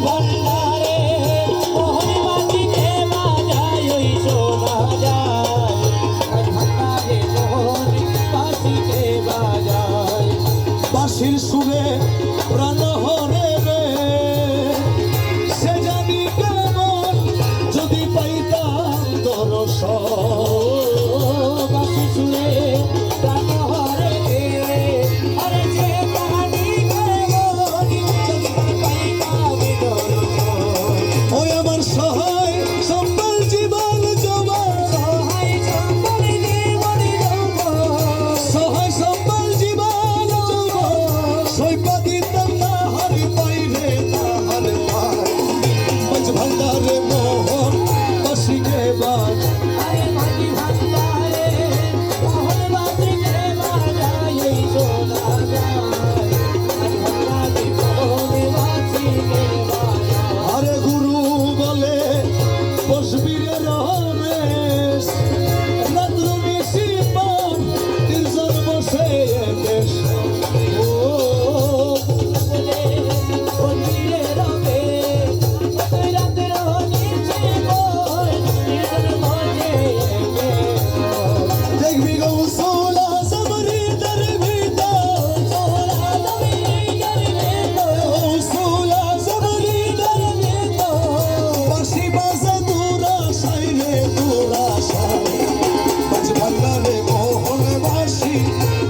ভান্ডারে মোহন বাজিতে বাজায় ওই শোনা যায় মাঝ ভান্ডারে মোহন বাজিতে বাজায় বাঁশির সুরে প্রাণ হরে রে সে জানি কেমন যদি পাইতাম দর্শন বাঁশি সুরে প্রাণ হরে রে আরে যে কাহানি কেমন যদি পাইতাম দর্শন ওই আমার সহায় সম্বল জীবন জবান সহায় সম্বল জীবন যৌবন সহায় সম্বল জীবন জবান সৈপা দিতাম না হারি পাই রে তাহার পাই মাঝ ভান্ডারে মোহন বাঁশিকে বাজ আরে মাঝি ভান্ডারে মোহন বাজিতে বাজায় ওই শোনা যায় মাঝ ভান্ডারে মোহন বাজিতে বাজায় আরে গুরু বলে বসবি রে রমেশ রাত্র নিশি পান তিরজন বসে দেশ ও বলে বলিরে রবে তুই রাতে রহিছে বল নিজন বলে দেখবি গো সোলা সাবরি দর ভিতর সোলা দমি গরিবে তো সোলা সাবরি দর তো বাঁশি বাজে দূরা সাই রে দূরা সাই মাঝ ভান্ডারে মোহন বাঁশি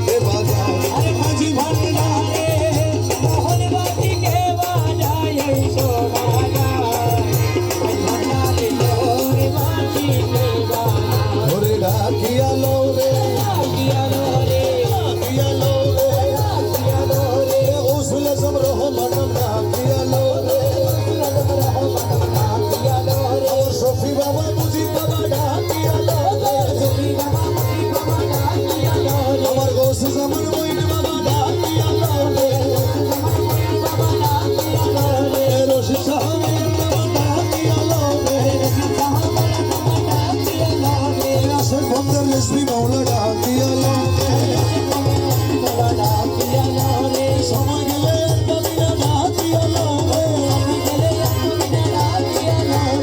এ বাজায় আরে মাঝি ভান্ডারে মোহন বাজিকে বাজায় ওই শোনা যায় মাঝ ভান্ডারে মোহন বাজিকে বাজায় ধরে ডাকিয়ালো রে লাগিয়ালো রে ডাকিয়ালো রে লাগিয়ালো রে ওসলে সব রহমান ডাকিয়ালো রে লাগিয়ালো রে ও শফি বাবা মুজিব বাবা ডাকিয়ালো রে তুমি বাবা মুজি বাবা লাগিয়ালো রে আমার গৌস জামান মইন বাবা ডাকিয়ালো রে বাবা লাগিয়ালো রে রশি সাহাবের বাবা ডাকিয়ালো রে আশেক বন্দর রেশমি মাওলা ডাকিয়ালো রে সময় গেলে কবিরা ডাকিয়ালো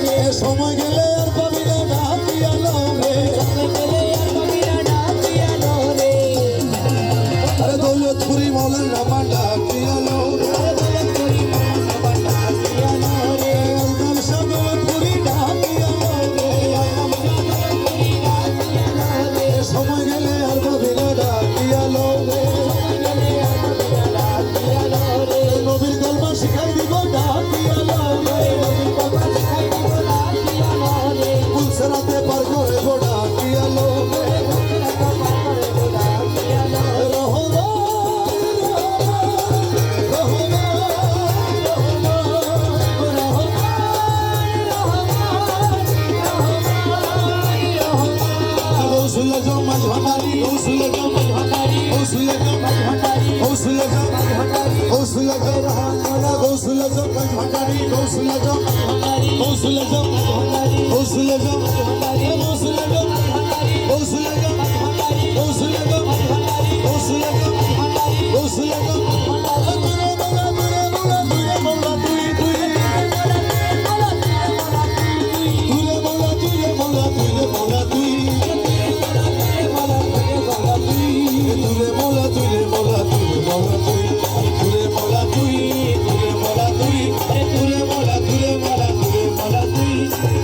রে সময় গেলে আর কবিরা ডাকিয়ালো রে আরে দৌলতপুরি মাওলার নামা ডাকিয়ালো রে আলতাম শাহ দৌলতপুরি ডাকিয়ালো রে সময় গেলে আর কবিরা ডাকিয়ালো রে নবীর কলমা শিখাই দিব ডাকিয়ালো রে কুলসরাতে পার করে গো ডাকিয়ালো গৌসুলে যাও মাঝ ভান্ডারি গৌসুলে যাও মাঝ ভান্ডারি গৌসুলে যাও মাঝ ভান্ডারি গৌসুলে যাও মাঝ ভান্ডারি গৌসুলে যাও রহমানা গৌসুলে যাও মাঝ ভান্ডারি গৌসুলে যাও মাঝ ভান্ডারি গৌসুলে যাও মাঝ ভান্ডারি গৌসুলে যাও মাঝ ভান্ডারি গৌসুলে যাও মাঝ ভান্ডারি গৌসুলে যাও মাঝ ভান্ডারি গৌসুলে যাও মাঝ ভান্ডারি গৌসুলে যাও মাঝ ভান্ডারি গৌসুলে যাও মাঝ ভান্ডারি তুরে মোলা তুই তুরে মোলা তুরে মোলা তুরে মোলা তুই তুরে মোলা তুরে মোলা তুরে মোলা তুই তুরে মোলা তুই তুরে মোলা তুই তুরে মোলা তুরে মোলা তুরে মোলা তুই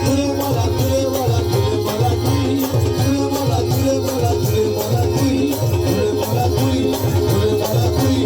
তুরে মোলা তুরে মোলা তুরে মোলা তুই তুরে মোলা তুরে মোলা তুরে মোলা তুই তুরে মোলা তুই তুরে মোলা তুই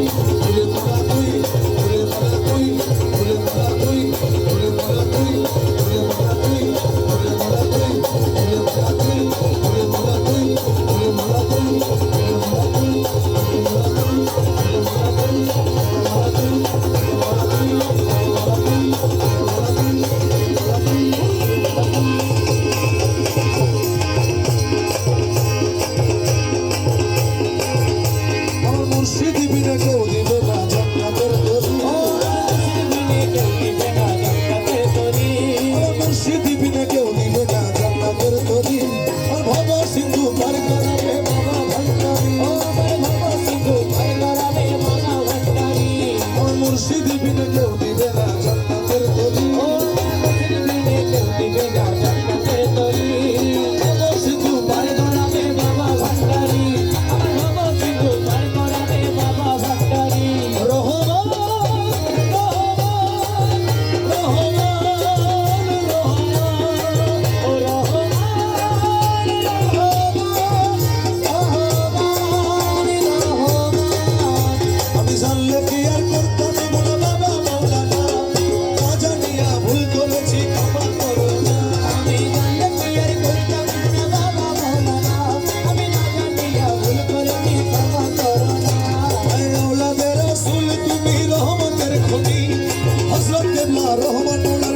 রহমান মৌলা